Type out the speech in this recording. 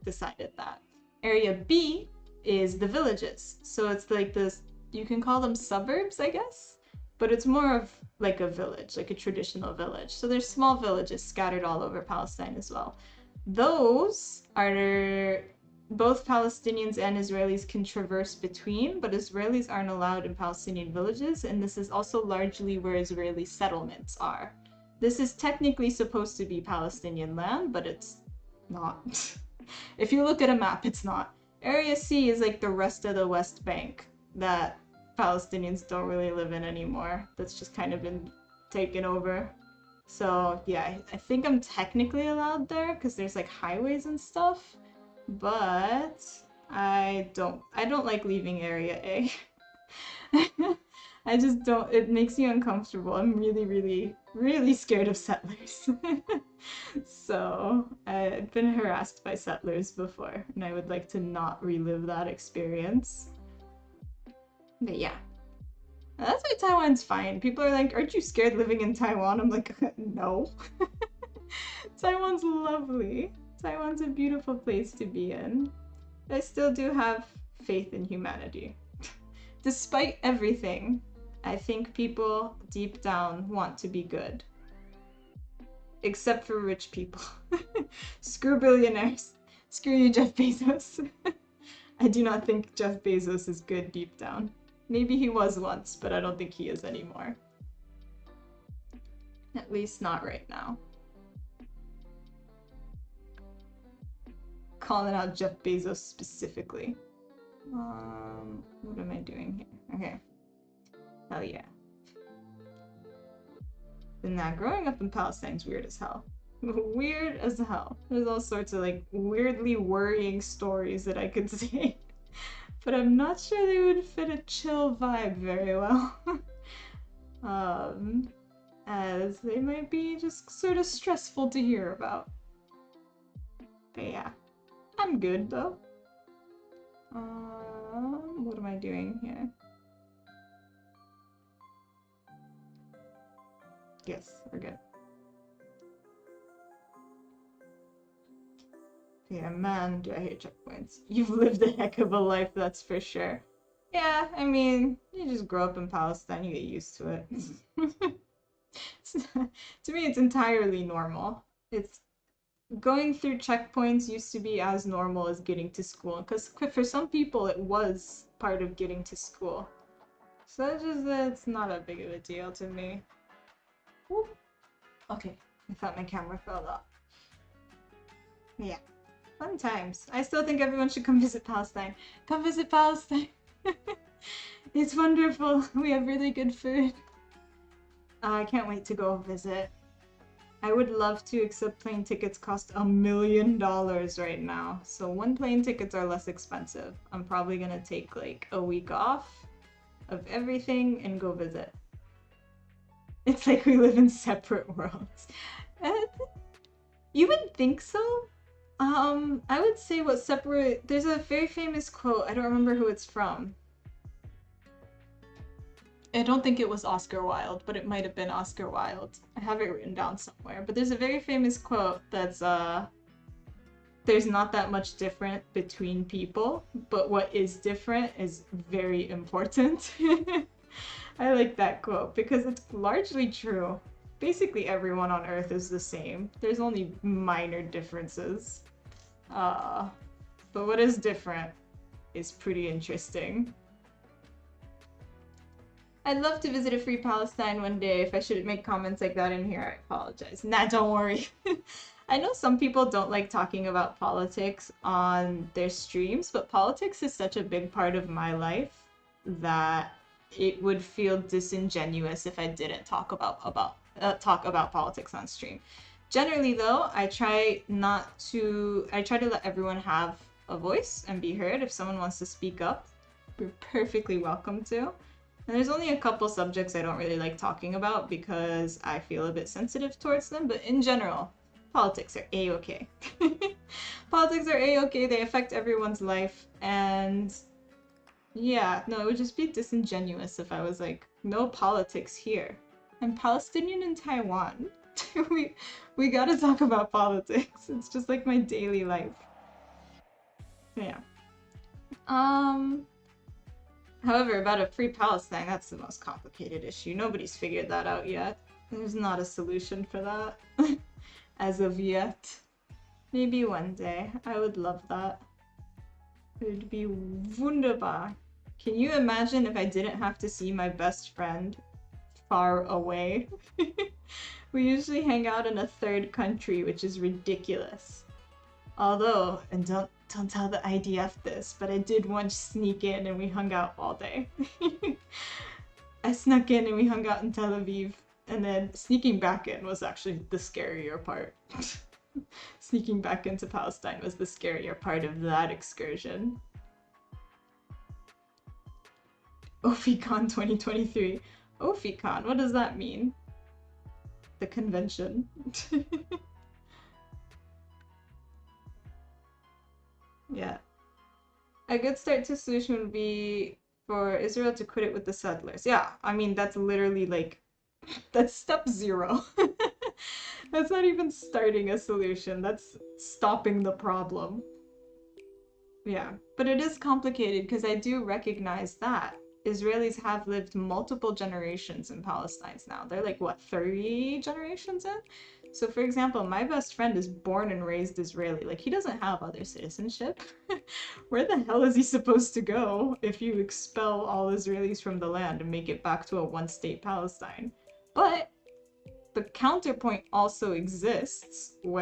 decided that. Area B is the villages. So it's like this, you can call them suburbs, I guess, but it's more of like a village, like a traditional village. So there's small villages scattered all over Palestine as well. Those are both Palestinians and Israelis can traverse between, but Israelis aren't allowed in Palestinian villages, and this is also largely where Israeli settlements are. This is technically supposed to be Palestinian land, but it's not. If you look at a map, it's not. Area C is like the rest of the West Bank that Palestinians don't really live in anymore. That's just kind of been taken over. So yeah, I think I'm technically allowed there because there's like highways and stuff, but I don't like leaving Area A. I just don't, it makes me uncomfortable. I'm really, really, really scared of settlers. So I've been harassed by settlers before, and I would like to not relive that experience. But yeah, that's why Taiwan's fine. People are like, aren't you scared living in Taiwan? I'm like, no. Taiwan's lovely. Taiwan's a beautiful place to be in. I still do have faith in humanity. Despite everything, I think people deep down want to be good. Except for rich people. Screw billionaires. Screw you, Jeff Bezos. I do not think Jeff Bezos is good deep down. Maybe he was once, but I don't think he is anymore. At least not right now. Calling out Jeff Bezos specifically. What am I doing here? Okay. Hell yeah. And now, growing up in Palestine's weird as hell. Weird as hell. There's all sorts of like weirdly worrying stories that I could say. But I'm not sure they would fit a chill vibe very well. As they might be just sort of stressful to hear about. But yeah, I'm good though. What am I doing here? Yes, we're good. Yeah, man, do I hate checkpoints. You've lived a heck of a life, that's for sure. Yeah, I mean, you just grow up in Palestine, you get used to it. To me, it's entirely normal. It's going through checkpoints used to be as normal as getting to school, because for some people, it was part of getting to school. So it's not a big of a deal to me. Whoop. Okay, I thought my camera fell off. Yeah. Fun times. I still think everyone should come visit Palestine. Come visit Palestine. It's wonderful. We have really good food. I can't wait to go visit. I would love to, except plane tickets cost $1 million right now. So one plane tickets are less expensive. I'm probably gonna take like a week off of everything and go visit. It's like we live in separate worlds. You would think so? I would say what separate... There's a very famous quote. I don't remember who it's from. I don't think it was Oscar Wilde, but it might have been Oscar Wilde. I have it written down somewhere. But there's a very famous quote that's, there's not that much different between people, but what is different is very important. I like that quote because it's largely true. Basically everyone on Earth is the same. There's only minor differences. But what is different is pretty interesting. I'd love to visit a free Palestine one day. If I shouldn't make comments like that in here, I apologize. Nah, don't worry. I know some people don't like talking about politics on their streams, but politics is such a big part of my life that it would feel disingenuous if I didn't talk about politics on stream. Generally though, I try to let everyone have a voice and be heard. If someone wants to speak up, you're perfectly welcome to. And there's only a couple subjects I don't really like talking about because I feel a bit sensitive towards them, but in general, politics are a-okay. Politics are a-okay, they affect everyone's life, and yeah, no, it would just be disingenuous if I was like, no politics here. I'm Palestinian in Taiwan. we gotta talk about politics. It's just like my daily life. Yeah. However, about a free Palestine, that's the most complicated issue. Nobody's figured that out yet. There's not a solution for that as of yet. Maybe one day. I would love that. It would be wunderbar. Can you imagine if I didn't have to see my best friend far away? We usually hang out in a third country, which is ridiculous. Although, and don't tell the IDF this, but I did once sneak in and we hung out all day. I snuck in and we hung out in Tel Aviv, and then sneaking back in was actually the scarier part. Sneaking back into Palestine was the scarier part of that excursion. Ophiecon 2023. Ophiecon, what does that mean? The convention. Yeah. A good start to solution would be for Israel to quit it with the settlers. Yeah, I mean, that's literally like, that's step zero. That's not even starting a solution, that's stopping the problem. Yeah, but it is complicated because I do recognize that Israelis have lived multiple generations in Palestine now. They're like, what, 30 generations in? So, for example, my best friend is born and raised Israeli. Like, he doesn't have other citizenship. Where the hell is he supposed to go if you expel all Israelis from the land and make it back to a one-state Palestine? But the counterpoint also exists where